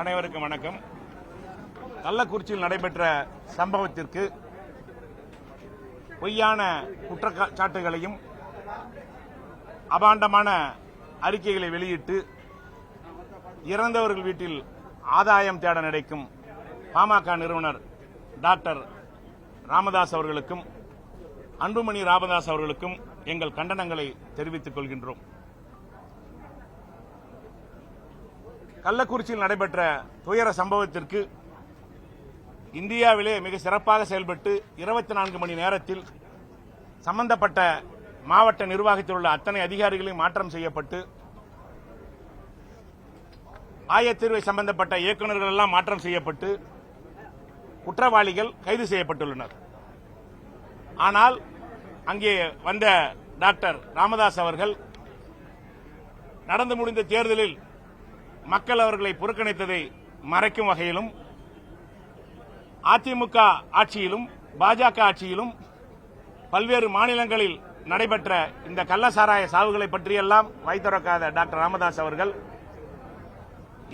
அனைவருக்கும் வணக்கம். கள்ளக்குறிச்சியில் நடைபெற்ற சம்பவத்திற்கு பொய்யான குற்றச்சாட்டுகளையும் அபாண்டமான அறிக்கைகளை வெளியிட்டு இறந்தவர்கள் வீட்டில் ஆதாயம் தேட நினைக்கும் பாமக நிறுவனர் டாக்டர் ராமதாஸ் அவர்களுக்கும் அன்புமணி ராமதாஸ் அவர்களுக்கும் எங்கள் கண்டனங்களை தெரிவித்துக் கொள்கின்றோம். கள்ளக்குறிச்சியில் நடைபெற்ற துயர சம்பவத்திற்கு இந்தியாவிலே மிக சிறப்பாக செயல்பட்டு 24 மணி நேரத்தில் சம்பந்தப்பட்ட மாவட்ட நிர்வாகத்தில் உள்ள அத்தனை அதிகாரிகளையும் மாற்றம் செய்யப்பட்டு ஆயத்தீர்வை சம்பந்தப்பட்ட இயக்குநர்கள் எல்லாம் மாற்றம் செய்யப்பட்டு குற்றவாளிகள் கைது செய்யப்பட்டுள்ளனர். ஆனால் அங்கே வந்த டாக்டர் ராமதாஸ் அவர்கள் நடந்து முடிந்த தேர்தலில் மக்கள் அவர்களை புறக்கணித்ததை மறைக்கும் வகையிலும் அதிமுக ஆட்சியிலும் பாஜக ஆட்சியிலும் பல்வேறு மாநிலங்களில் நடைபெற்ற இந்த கள்ளசாராய சாவுகளை பற்றியெல்லாம் வைத்திருக்காத டாக்டர் ராமதாஸ் அவர்கள்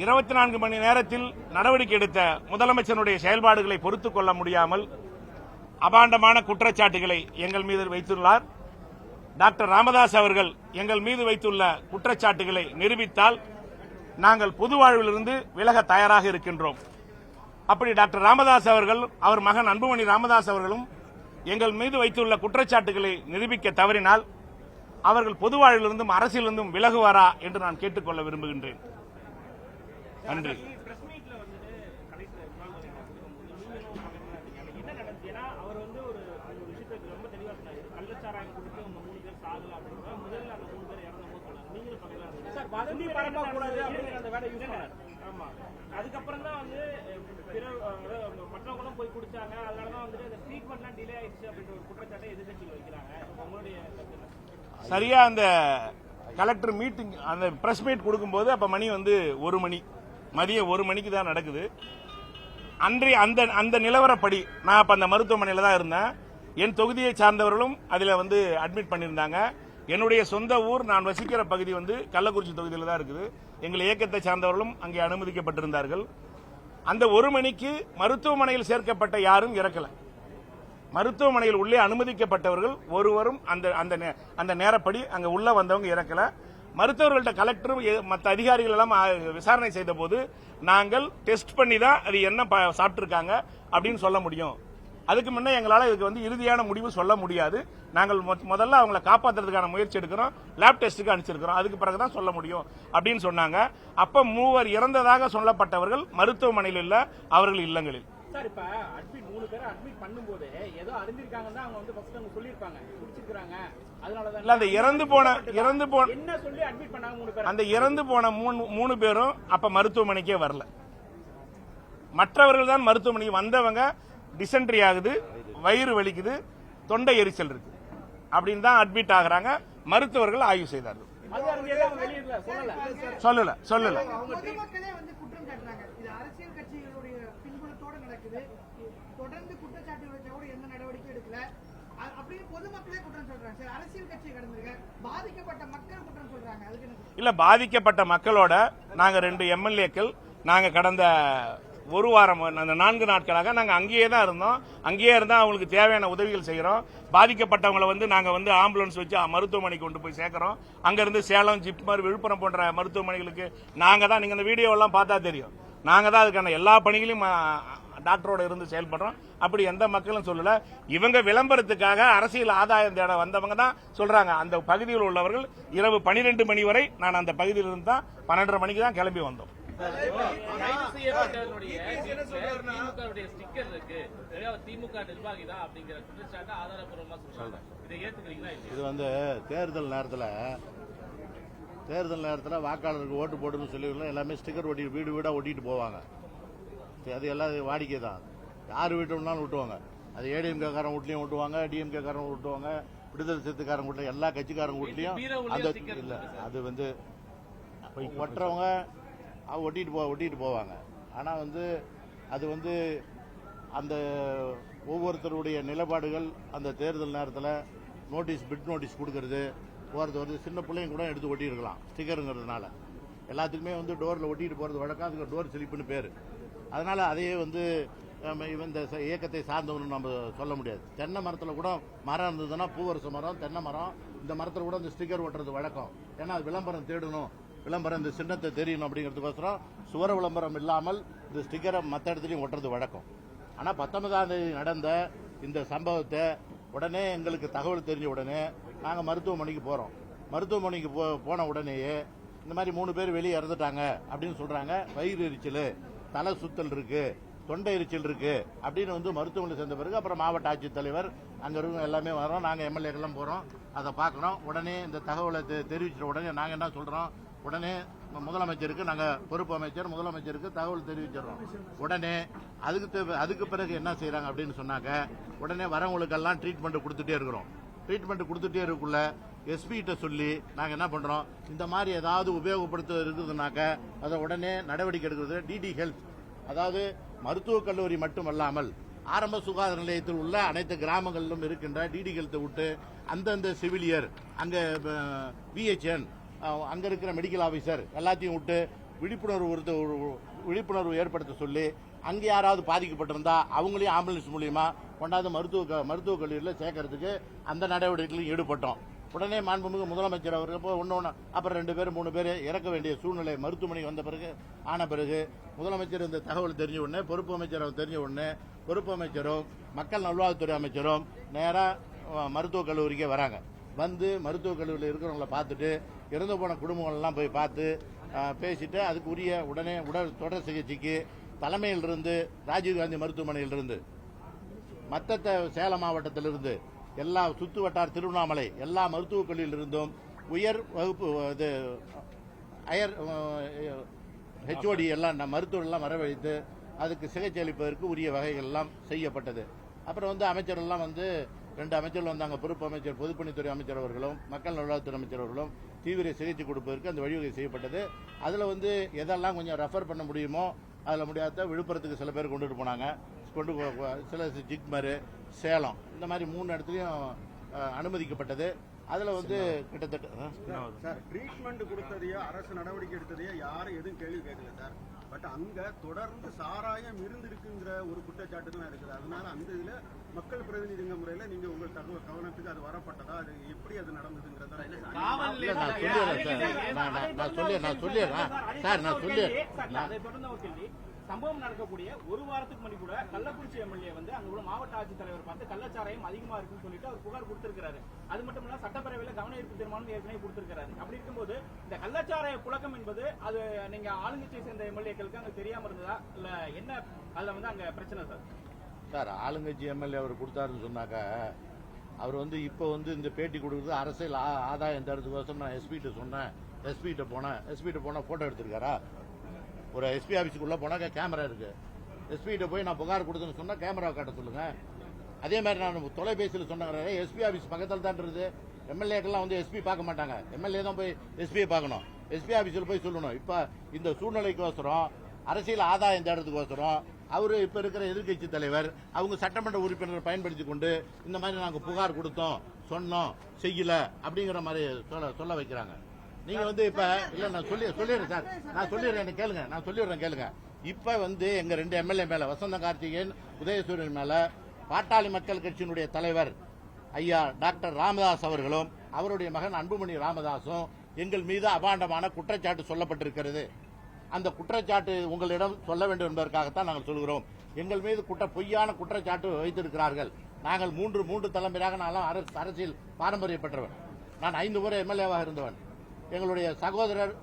24 மணி நேரத்தில் நடவடிக்கை எடுத்த முதலமைச்சருடைய செயல்பாடுகளை பொறுத்துக் கொள்ள முடியாமல் அபாண்டமான குற்றச்சாட்டுகளை எங்கள் மீது வைத்துள்ளார். டாக்டர் ராமதாஸ் அவர்கள் எங்கள் மீது வைத்துள்ள குற்றச்சாட்டுகளை நிரூபித்தால் நாங்கள் பொது வாழ்விலிருந்து விலக தயாராக இருக்கின்றோம். அப்படி டாக்டர் ராமதாஸ் அவர்கள் அவர் மகன் அன்புமணி ராமதாஸ் அவர்களும் எங்கள் மீது வைத்துள்ள குற்றச்சாட்டுகளை நிரூபிக்க தவறினால் அவர்கள் பொது வாழ்விலிருந்தும் அரசியலிருந்தும் விலகுவாரா என்று நான் கேட்டுக்கொள்ள விரும்புகின்றேன். நன்றி. அதுக்கப்புறம் தான் வந்து மற்றவங்களும் போய் குடிச்சாங்க, அதனாலதான் வந்து அந்த ட்ரீட்மெண்ட்லாம் டிலே ஆயிடுச்சு அப்படின்ற ஒரு குற்றச்சாட்டை எதிர்கட்சிகள் வைக்கிறாங்க. உங்களுடைய சரியா அந்த கலெக்டர் மீட்டிங் அந்த பிரஸ் மீட் கொடுக்கும்போது அப்ப மணி வந்து 1 மணி மதியம் 1 மணிக்கு தான் நடக்குது. அன்றைய அந்த நிலவரப்படி நான் அப்ப அந்த மருத்துவமனையில தான் இருந்தேன். என் தொகுதியை சார்ந்தவர்களும் அதுல வந்து அட்மிட் பண்ணியிருந்தாங்க. என்னுடைய சொந்த ஊர் நான் வசிக்கிற பகுதி வந்து கள்ளக்குறிச்சி தொகுதியில் தான் இருக்குது. எங்கள் இயக்கத்தை சார்ந்தவர்களும் அங்கே அனுமதிக்கப்பட்டிருந்தார்கள். அந்த 1 மணிக்கு மருத்துவமனையில் சேர்க்கப்பட்ட யாரும் இறக்கல. மருத்துவமனையில் உள்ளே அனுமதிக்கப்பட்டவர்கள் ஒருவரும் அந்த நேரப்படி அங்க உள்ள வந்தவங்க இறக்கல. மருத்துவர்கள்ட்ட கலெக்டரும் மற்ற அதிகாரிகள் எல்லாம் விசாரணை செய்த போது நாங்கள் டெஸ்ட் பண்ணி தான் அது என்ன சாப்பிட்டிருக்காங்க அப்படின்னு சொல்ல முடியும். அதுக்கு முன்ன எங்களால் இதுக்கு வந்து இறுதியான முடிவு சொல்ல முடியாது. நாங்கள் முதல்ல அவங்களை காப்பாற்றுறதுக்கான முயற்சி எடுக்கிறோம், லேப் டெஸ்ட்டுக்கு அனுப்பிச்சிருக்கிறோம், அதுக்கு பிறகுதான் சொல்ல முடியும் அப்படின்னு சொன்னாங்க. அப்ப 3 இறந்ததாக சொல்லப்பட்டவர்கள் மருத்துவமனையில் இல்ல, அவர்கள் இல்லங்களில். சார், இப்ப அட்மிட் 3 பேரை அட்மிட் பண்ணும்போது ஏதோ அறிந்திருக்காங்கன்னா அவங்க வந்து ஃபர்ஸ்ட் அவங்க சொல்லிருப்பாங்க குடிச்சிருக்காங்க, அதனாலதான் இல்ல அந்த இறந்து போன என்ன சொல்லி அட்மிட் பண்ணாங்க 3 பேர். அந்த இறந்து போன 3 பேரும் அப்ப மருத்துவமனைக்கே வரல. மற்றவர்கள் தான் மருத்துவமனைக்கு வந்தவங்க டிசென்ட்ரி ஆகுது, வயிறு வலிக்குது, தொண்டை எரிச்சல் இருக்கு அப்படின்னு தான் அட்மிட் ஆகுறாங்க. மருத்துவர்கள் ஆய்வு செய்தார்கள். சொல்லல பொதுமக்களே வந்து குற்றம் சாட்டுறாங்க. இது அரசியல் கட்சிகளுடைய பின்புலத்தோடு நடக்குது. தொடர்ந்து குற்றச்சாட்டுகளோட எந்த நடவடிக்கை எடுக்கல அப்படின்னு பொதுமக்களே குற்றம் சொல்றாங்க. சரி, அரசியல் கட்சி கடந்திருக்க பாதிக்கப்பட்ட மக்கள் குற்றம் சொல்றாங்க. அதுக்கு இல்ல, பாதிக்கப்பட்ட மக்களோட நாங்க 2 எம்எல்ஏக்கள் நாங்க கடந்த 1 வாரம் அந்த 4 நாட்களாக நாங்க அங்கேயே தான் இருந்தோம். அங்கேயே இருந்தா அவங்களுக்கு தேவையான உதவிகள் செய்யறோம். பாதிக்கப்பட்டவங்களை வந்து நாங்க வந்து ஆம்புலன்ஸ் வச்சு மருத்துவமனைக்கு கொண்டு போய் சேர்க்கிறோம். அங்க இருந்து சேலம், ஜிப்மர், விழுப்புரம் போன்ற மருத்துவமனைகளுக்கு நாங்க தான், நீங்க இந்த வீடியோ எல்லாம் பார்த்தா தெரியும், நாங்க தான் அதுக்கான எல்லா பணிகளையும் டாக்டரோட இருந்து செயல்படுறோம். அப்படி எந்த மக்களும் சொல்லல. இவங்க விளம்பரத்துக்காக அரசியல் ஆதாயம் தேட வந்தவங்க தான் சொல்றாங்க. அந்த பகுதியில் உள்ளவர்கள் இரவு 12 மணி வரை நான் அந்த பகுதியில் இருந்து தான் 12:30 மணிக்கு தான் கிளம்பி வந்தோம். இது வந்து தேர்தல் நேரத்தில் வாக்காளருக்கு ஓட்டு போட்டுன்னு சொல்லி எல்லாமே ஸ்டிக்கர் ஒட்டி வீடு வீடா ஒட்டிட்டு போவாங்க. அது எல்லாம் வாடிக்கை தான். யார் வீட்டு வேணாலும் விட்டுவாங்க. அது ஏடிஎம்கே காரன் வீட்லயும் விட்டுவாங்க, டிஎம்கே காரன் விட்டுவாங்க, விடுதலை சிறுத்தைக்காரன் வீட்ல எல்லா கட்சிக்காரங்க வீட்லயும் அந்த இல்ல. அது வந்து ஒட்டுறவங்க ஒட்டிட்டு போவாங்க. ஆனா வந்து அது வந்து அந்த ஒவ்வொருத்தருடைய நிலைப்பாடுகள் அந்த தேர்தல் நேரத்தில் பிட் நோட்டீஸ் கொடுக்கறது போறது வருது. சின்ன பிள்ளைங்க கூட எடுத்து ஒட்டி இருக்கலாம் ஸ்டிக்கருங்கிறதுனால. எல்லாத்துக்குமே வந்து டோரில் ஒட்டிட்டு போகிறது வழக்கம். அதுக்கு டோர் ஸ்லிப்புன்னு பேர். அதனால அதையே வந்து இந்த இயக்கத்தை சார்ந்தவன்னு நம்ம சொல்ல முடியாது. தென்னை மரத்தில் கூட மரம் இருந்ததுன்னா பூவரச மரம், தென்னை மரம், இந்த மரத்தில் கூட இந்த ஸ்டிக்கர் ஒட்டுறது வழக்கம். ஏன்னா அது விளம்பரம் தேடணும், விளம்பரம் இந்த சின்னத்தை தெரியணும் அப்படிங்கிறதுக்கோசரம் சுவர விளம்பரம் இல்லாமல் இந்த ஸ்டிக்கரை மற்ற இடத்துலையும் ஒட்டுறது வழக்கம். ஆனால் 19ஆம் தேதி நடந்த இந்த சம்பவத்தை உடனே எங்களுக்கு தகவல் தெரிஞ்ச உடனே நாங்கள் மருத்துவமனைக்கு போகிறோம். மருத்துவமனைக்கு போன உடனேயே இந்த மாதிரி 3 பேர் வெளியே இறந்துட்டாங்க அப்படின்னு சொல்கிறாங்க. வயிறு எரிச்சல், தலை சுத்தல் இருக்கு, தொண்டை எரிச்சல் இருக்கு அப்படின்னு வந்து மருத்துவமனை சேர்ந்த பிறகு அப்புறம் மாவட்ட ஆட்சித்தலைவர் அங்கே இருக்கும் எல்லாமே வரோம். நாங்கள் எம்எல்ஏக்கெல்லாம் போகிறோம், அதை பார்க்குறோம். உடனே இந்த தகவலை தெரிவிச்சிட்ட உடனே நாங்கள் என்ன சொல்கிறோம், உடனே முதலமைச்சருக்கு நாங்கள் பொறுப்பு அமைச்சர் முதலமைச்சருக்கு தகவல் தெரிவிச்சிடறோம். உடனே அதுக்கு பிறகு என்ன செய்கிறாங்க அப்படின்னு சொன்னாங்க, உடனே வரவங்களுக்கெல்லாம் ட்ரீட்மெண்ட் கொடுத்துட்டே இருக்கிறோம். ட்ரீட்மெண்ட் கொடுத்துட்டே இருக்குள்ள எஸ்பி கிட்ட சொல்லி நாங்கள் என்ன பண்ணுறோம், இந்த மாதிரி ஏதாவது உபயோகப்படுத்த இருக்குதுனாக்க அதை உடனே நடவடிக்கை எடுக்கிறது. டிடி ஹெல்த், அதாவது மருத்துவக் கல்லூரி மட்டுமல்லாமல் ஆரம்ப சுகாதார நிலையத்தில் உள்ள அனைத்து கிராமங்களிலும் இருக்கின்ற டிடி ஹெல்த்தை விட்டு அந்தந்த செவிலியர், அங்கே பிஹெச்என், அங்கே இருக்கிற மெடிக்கல் ஆஃபீஸர் எல்லாத்தையும் விட்டு விழிப்புணர்வு ஏற்படுத்த சொல்லி அங்கே யாராவது பாதிக்கப்பட்டிருந்தா அவங்களையும் ஆம்புலன்ஸ் மூலியமா கொண்டாந்து மருத்துவக் கல்லூரியில் சேர்க்கறதுக்கு அந்த நடவடிக்கையிலும் ஈடுபட்டோம். உடனே மாண்புமிகு முதலமைச்சர் அவர்கள் ஒன்று அப்புறம் 2 பேர் 3 பேர் இறக்க வேண்டிய சூழ்நிலை மருத்துவமனை வந்த பிறகு ஆன பிறகு முதலமைச்சர் இந்த தகவல் தெரிஞ்ச உடனே பொறுப்பு அமைச்சர் தெரிஞ்ச உடனே பொறுப்பு அமைச்சரும் மக்கள் நல்வாழ்வுத்துறை அமைச்சரும் நேராக மருத்துவக் கல்லூரிக்கே வராங்க. வந்து மருத்துவக் கல்லூரியில் இருக்கிறவங்கள பார்த்துட்டு இறந்து போன குடும்பங்கள்லாம் போய் பார்த்து பேசிட்டு அதுக்கு உரிய உடனே தொடர் சிகிச்சைக்கு தலைமையிலிருந்து ராஜீவ்காந்தி மருத்துவமனையிலிருந்து மற்ற சேலம் மாவட்டத்திலிருந்து எல்லா சுத்து வட்டார திருவண்ணாமலை எல்லா மருத்துவக் கல்லூரியிலிருந்தும் உயர் வகுப்பு ஹையர் ஹெச்ஓடி எல்லாம் மருத்துவர்கள் எல்லாம் வரவழைத்து அதுக்கு சிகிச்சை அளிப்பதற்கு உரிய வகைகள் எல்லாம் செய்யப்பட்டது. அப்புறம் வந்து அமைச்சர்கள்லாம் வந்து 2 அமைச்சர்கள் வந்தாங்க. பொறுப்பு அமைச்சர் பொதுப்பணித்துறை அமைச்சர் அவர்களும் மக்கள் நல்வாழ்வுத்துறை அமைச்சர் அவர்களும் தீவிர சிகிச்சை கொடுப்பதற்கு அந்த வழிவகை செய்யப்பட்டது. அதில் வந்து எதெல்லாம் கொஞ்சம் ரெஃபர் பண்ண முடியுமோ அதில் முடியாத விழுப்புரத்துக்கு சில பேர் கொண்டுட்டு போனாங்க. சில ஜிக்மர், சேலம், இந்த மாதிரி 3 இடத்துலையும் அனுமதிக்கப்பட்டது. அதில் வந்து கிட்டத்தட்ட சார் ட்ரீட்மெண்ட் கொடுத்ததையோ அரசு நடவடிக்கை எடுத்ததையோ யாரும் எதுவும் கேள்வி கேட்கல சார். பட் அங்க தொடர்ந்து சாராயம் இருந்திருக்குங்கிற ஒரு குற்றச்சாட்டுலாம் இருக்குது. அதனால அந்த இதுல மக்கள் பிரதிநிதிங்க முறையில நீங்க உங்கள் கவனத்துக்கு அது வரப்பட்டதா, அது எப்படி அது நடந்ததுங்கிறதா? சம்பவம் நடக்கக்கூடிய ஒரு வாரத்துக்கு முன்னாடி கூட கள்ளக்குறிச்சி எம்எல்ஏ வந்து அங்க உள்ள மாவட்ட ஆட்சித்தலைவர் பார்த்து கள்ளச்சாராயம் அதிகமா இருக்குன்னு சொல்லிட்டு அவர் புகார் கொடுத்திருக்காரு. அது மட்டும் இல்ல சட்டப்பேரவையில கவன ஈர்ப்பு தீர்மானம் ஏற்கனவே கொடுத்திருக்காரு. அப்படி இருக்கும்போது இந்த கள்ளச்சாராய புழக்கம் என்பது அது நீங்க ஆளுங்கட்சியை சேர்ந்த எம்எல்ஏக்களுக்கு அங்க தெரியாம இருந்ததா இல்ல என்ன, அதுல வந்து அங்க பிரச்சனை சார்? சார் ஆளுங்கட்சி எம்எல்ஏ அவர் கொடுத்தாருன்னு சொன்னாக்க அவர் வந்து இப்போ வந்து இந்த பேட்டி கொடுக்குறது அரசியல் ஆதாயம் தரதுக்கோசரம் நான் எஸ்பிகிட்ட சொன்னேன், எஸ்பிகிட்ட போனால் ஃபோட்டோ எடுத்திருக்காரா? ஒரு எஸ்பி ஆஃபீஸுக்குள்ளே போனால் கேமரா இருக்கு. எஸ்பிகிட்ட போய் நான் புகார் கொடுத்தேன்னு சொன்னால் கேமரா காட்ட சொல்லுங்க. அதே மாதிரி நான் தொலைபேசியில் சொன்னேன், எஸ்பி ஆஃபீஸ் பக்கத்தில் தான் இருக்குது. எம்எல்ஏக்கெல்லாம் வந்து எஸ்பி பார்க்க மாட்டாங்க, எம்எல்ஏ தான் போய் எஸ்பியை பார்க்கணும். எஸ்பி ஆஃபீஸில் போய் சொல்லணும். இப்போ இந்த சூழ்நிலைக்கோசரம் அரசியல் ஆதாயம் தேடுறதுக்கோசரம் அவரு இப்ப இருக்கிற எதிர்கட்சி தலைவர் அவங்க சட்டமன்ற உறுப்பினரை பயன்படுத்தி கொண்டு இந்த மாதிரி நாங்க புகார் கொடுத்தோம், சொன்னோம், செய்யல அப்படிங்கிற மாதிரி சொல்ல வைக்கிறாங்க. நீங்க வந்து இப்ப இல்ல நான் சொல்லிடுறேன் சார், நான் சொல்லிடுறேன் கேளுங்க. இப்ப வந்து எங்க 2 எம்எல்ஏ மேல வசந்த கார்த்திகேயன், உதயசூரியன் மேல பாட்டாளி மக்கள் கட்சியினுடைய தலைவர் ஐயா டாக்டர் ராமதாஸ் அவர்களும் அவருடைய மகன் அன்புமணி ராமதாசும் எங்கள் மீது அபாண்டமான குற்றச்சாட்டு சொல்லப்பட்டிருக்கிறது. அந்த குற்றச்சாட்டு உங்களிடம் சொல்ல வேண்டும் என்பதற்காகத்தான் நாங்கள் சொல்கிறோம். எங்கள் மீது பொய்யான குற்றச்சாட்டு வைத்திருக்கிறார்கள். நாங்கள் மூன்று தலைமுறையாக நான் அரசியல் பாரம்பரிய பெற்றவன். நான் 5 முறை எம்எல்ஏவாக இருந்தவன். எங்களுடைய சகோதரர்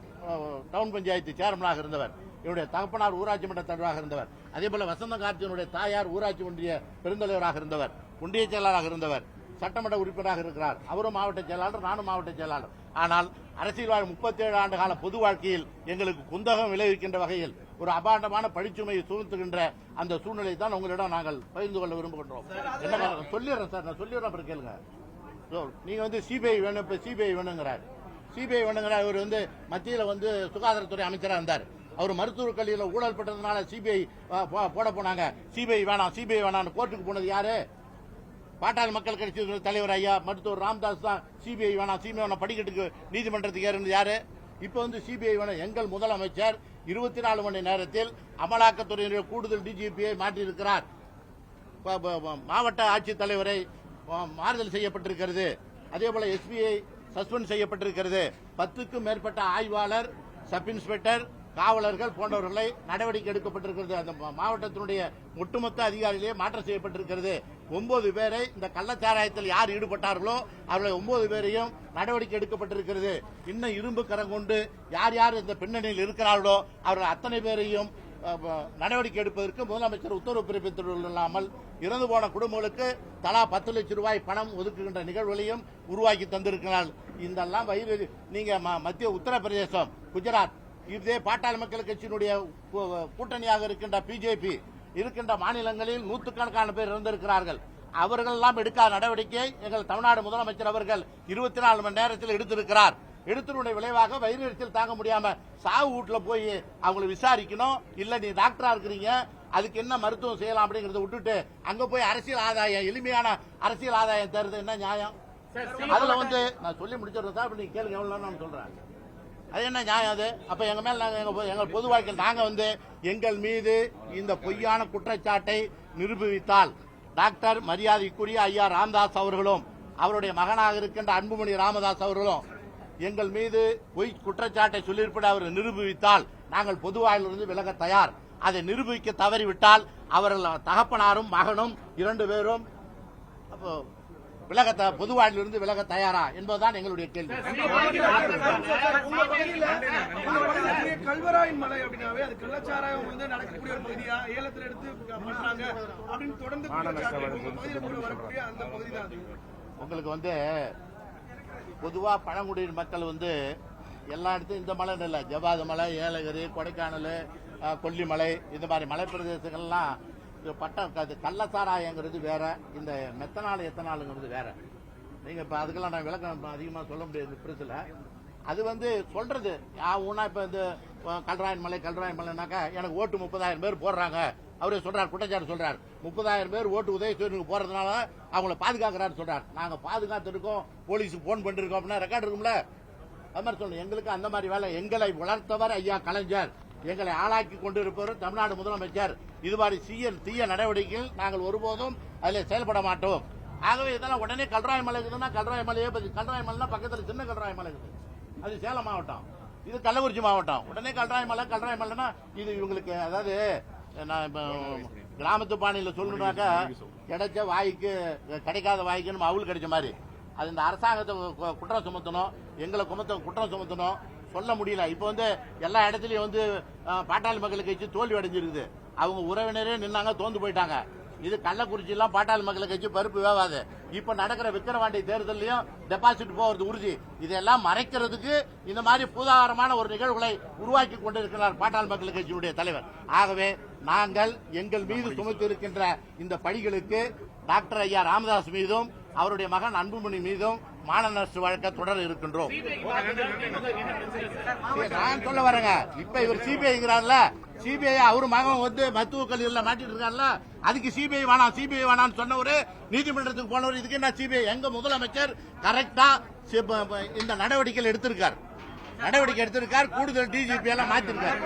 டவுன் பஞ்சாயத்து சேர்மனாக இருந்தவர். என்னுடைய தகப்பனார் ஊராட்சி மன்ற தலைவராக இருந்தவர். அதேபோல வசந்த கார்த்தியனுடைய தாயார் ஊராட்சி ஒன்றிய பெருந்தலைவராக இருந்தவர், ஒன்றிய செயலாளராக இருந்தவர், சட்டமன்ற உறுப்பினராக இருக்கிறார். அவரும் மாவட்ட செயலாளர், நானும் மாவட்ட செயலாளர். ஆனால் அரசியல் 37 ஆண்டு கால பொது வாழ்க்கையில் எங்களுக்கு குந்தகம் விளைவிக்கின்ற வகையில் ஒரு அபாண்டமான பழிச்சுமையை சுமத்துகின்ற அந்த சூழ்நிலை தான் உங்களிடம் நாங்கள் பகிர்ந்து கொள்ள விரும்புகின்றோம். என்ன சொல்லிடுறேன் சார், நான் சொல்லிடுறேன், அப்புறம் கேளுங்க. நீங்க வந்து சிபிஐ வேணும், இப்ப சிபிஐ வேணுங்கிறார். சிபிஐ வேணுங்கிறார். அவர் வந்து மத்தியில் வந்து சுகாதாரத்துறை அமைச்சராக இருந்தார். அவர் மருத்துவக் கல்வியில் ஊழல் பட்டதுனால சிபிஐ போட போனாங்க. சிபிஐ வேணாம் கோர்ட்டுக்கு போனது யாரு? பாட்டாளி மக்கள் கட்சி தலைவர் ஐயா மருத்துவர் ராமதாஸ் தான் சிபிஐ வேணாம் படிக்கட்டுக்கு நீதிமன்றத்துக்கு ஏறினது யாரு? இப்ப வந்து சிபிஐ வேணும். எங்கள் முதலமைச்சர் 24 மணி நேரத்தில் அமலாக்கத்துறையினுடைய கூடுதல் டிஜிபியை மாற்றியிருக்கிறார். மாவட்ட ஆட்சித்தலைவரை மாறுதல் செய்யப்பட்டிருக்கிறது. அதே போல எஸ்பிஐ சஸ்பெண்ட் செய்யப்பட்டிருக்கிறது. 10க்கும் மேற்பட்ட ஆய்வாளர், சப் இன்ஸ்பெக்டர், காவலர்கள் போன்றவர்களை நடவடிக்கை எடுக்கப்பட்டிருக்கிறது. அந்த மாவட்டத்தினுடைய ஒட்டுமொத்த அதிகாரிகளே மாற்றம் செய்யப்பட்டிருக்கிறது. 9 பேரை இந்த கள்ளச்சாராயத்தில் யார் ஈடுபட்டார்களோ அவர்களை 9 பேரையும் நடவடிக்கை எடுக்கப்பட்டிருக்கிறது. இன்னும் இரும்பு கரம் கொண்டு யார் யார் இந்த பின்னணியில் இருக்கிறார்களோ அவர்கள் அத்தனை பேரையும் நடவடிக்கை எடுப்பதற்கு முதலமைச்சர் உத்தரவு பிறப்பித்துள்ளாமல் இறந்து போன குடும்பங்களுக்கு தலா 10 லட்சம் ரூபாய் பணம் ஒதுக்குகின்ற நிகழ்வுகளையும் உருவாக்கி தந்திருக்கிறார். இதெல்லாம் வயிறு நீங்க மத்திய உத்தரப்பிரதேசம், குஜராத், இதே பாட்டாளி மக்கள் கட்சியினுடைய கூட்டணியாக இருக்கின்ற பிஜேபி இருக்கின்ற மாநிலங்களில் நூற்றுக்கணக்கான பேர் இருந்திருக்கிறார்கள். அவர்கள் எல்லாம் எடுக்காத நடவடிக்கை எங்கள் தமிழ்நாடு முதலமைச்சர் அவர்கள் 24 மணி நேரத்தில் எடுத்திருக்கிறார். எடுத்தனுடைய விளைவாக வயிறு எரிச்சல் தாங்க முடியாம சாவு வீட்டுல போய் அவங்களை விசாரிக்கணும். இல்ல நீ டாக்டரா இருக்கிறீங்க, அதுக்கு என்ன மருத்துவம் செய்யலாம் அப்படிங்கறத விட்டுட்டு அங்க போய் அரசியல் ஆதாயம், எளிமையான அரசியல் ஆதாயம் தருது என்ன நியாயம்? அதுல வந்து நான் சொல்லி முடிச்சிருந்தேன் சார். நீங்க கேளுங்க, எவ்வளவு நான் சொல்றேன். அது என்ன நியாயம்? அது அப்ப எங்க மேல எங்கள் பொது வாழ்க்கையில் நாங்க வந்து எங்கள் மீது இந்த பொய்யான குற்றச்சாட்டை நிரூபித்தால் டாக்டர் மரியாதைக்குரிய ஐயா ராமதாஸ் அவர்களும் அவருடைய மகனாக இருக்கின்ற அன்புமணி ராமதாஸ் அவர்களும் எங்கள் மீது பொய் குற்றச்சாட்டை சொல்லியிருப்பதை அவர் நிரூபித்தால் நாங்கள் பொது வாழ்விலிருந்து விலக தயார். அதை நிரூபிக்க தவறிவிட்டால் அவர்கள் தகப்பனாரும் மகனும் 2 பேரும் பொது வாழ்விலிருந்து விலக தயாரா என்பதுதான் எங்களுடைய கேள்வி. கல்வராயன் மலை அப்படின்னாவே அது கள்ளச்சாராயம் வந்து நடக்கக்கூடிய ஒரு பகுதியா, ஏலத்தில் எடுத்து பண்றாங்க அப்படின்னு தொடர்ந்து வரக்கூடிய அந்த பகுதி தான். உங்களுக்கு வந்து பொதுவா பழங்குடியின மக்கள் வந்து எல்லா இடத்தையும் இந்த மலை இல்லை, ஜவ்வாது மலை, ஏலகிரி, கொடைக்கானல், கொல்லிமலை, இந்த மாதிரி மலை பிரதேசங்கள்லாம் கள்ளச்சாராயங்கிறது வேற, இந்த மெத்தனால் எத்தனாலுங்கிறது வேற. நீங்க இப்ப அதுக்கெல்லாம் நான் விளக்கம் அதிகமா சொல்ல முடியாது பிரச்சனை. அது வந்து சொல்றது ஊனா இப்ப இந்த கல்ராயன் மலைனாக்கா எனக்கு ஓட்டு 30,000 பேர் போடுறாங்க. அவரே சொல்றாரு, குற்றச்சாட்டு சொல்றாரு, 30,000 பேர் ஓட்டு உதயசூரியனுக்கு போறதுனால அவங்கள பாதுகாக்கிறாரு சொல்றாரு. நாங்க பாதுகாத்திருக்கோம், போலீஸுக்கு போன் பண்ணிருக்கோம் அப்படின்னா ரெக்கார்டு இருக்கும்ல. அது மாதிரி சொல்லணும். எங்களுக்கு அந்த மாதிரி வேலை. எங்களை வளர்த்தவர் ஐயா கலைஞர், எங்களை ஆளாக்கி கொண்டிருப்பவர் தமிழ்நாடு முதலமைச்சர். இது மாதிரி தீய நடவடிக்கைகள் நாங்கள் ஒருபோதும் அதில் செயல்பட மாட்டோம். ஆகவே இதெல்லாம் உடனே கல்ராய் மலை இருக்குதுன்னா கல்ராய் மலையே கல்ராய் மலைனா பக்கத்தில் சின்ன கல்ராய் மலை இருக்குது, அது சேலம் மாவட்டம், இது கள்ளக்குறிச்சி மாவட்டம். உடனே கல்ராய் மலைனா இது இவங்களுக்கு, அதாவது நான் இப்ப கிராமத்து பாணியில் சொல்லணும்னாக்கா கிடைச்ச வாய்க்கு கிடைக்காத வாய்க்கு நம்ம அவள் கிடைச்ச மாதிரி. அது இந்த அரசாங்கத்தை குற்றம் சுமத்தணும், எங்களை குற்றம் சுமத்தணும், சொல்ல முடியல. இப்ப வந்து எல்லா இடத்துலயும் வந்து பாட்டாளி மக்கள் கட்சி தோல்வி அடைஞ்சிருக்குது. அவங்க உறவினரே நின்னாங்க, தோந்து போயிட்டாங்க. இது கள்ளக்குறிச்சி எல்லாம் பாட்டாளி மக்கள் கட்சி பருப்பு வேவாது. இப்ப நடக்கிற விக்கிரவாண்டி தேர்தலையும் டெபாசிட் போவது உறுதி. இதெல்லாம் மறைக்கிறதுக்கு இந்த மாதிரி பூதாகரமான ஒரு நிகழ்வுகளை உருவாக்கி கொண்டிருக்கிறார் பாட்டாளி மக்கள் கட்சியினுடைய தலைவர். ஆகவே நாங்கள் எங்கள் மீது சுமத்தி இருக்கின்ற இந்த பணிகளுக்கு டாக்டர் ஐயா ராமதாஸ் மீதும் அவருடைய மகன் அன்புமணி மீதும் மான நஷ்ட வழக்க தொடர இருக்கின்றோம். நான் சொல்ல வரேங்க, இப்ப இவர் சிபிஐங்கிறார்ல, சிபிஐ அவரு மகன் வந்து மருத்துவ கல்லூரியில் மாட்டிட்டு இருக்காருல்ல, அதுக்கு சிபிஐ வேணாம் சொன்னவரு நீதிமன்றத்துக்கு போனவர். இதுக்கு என்ன சிபிஐ? எங்க முதலமைச்சர் கரெக்டா இந்த நடவடிக்கை எடுத்திருக்கார், கூடுதல் டிஜிபி எல்லாம் மாத்திருக்காரு.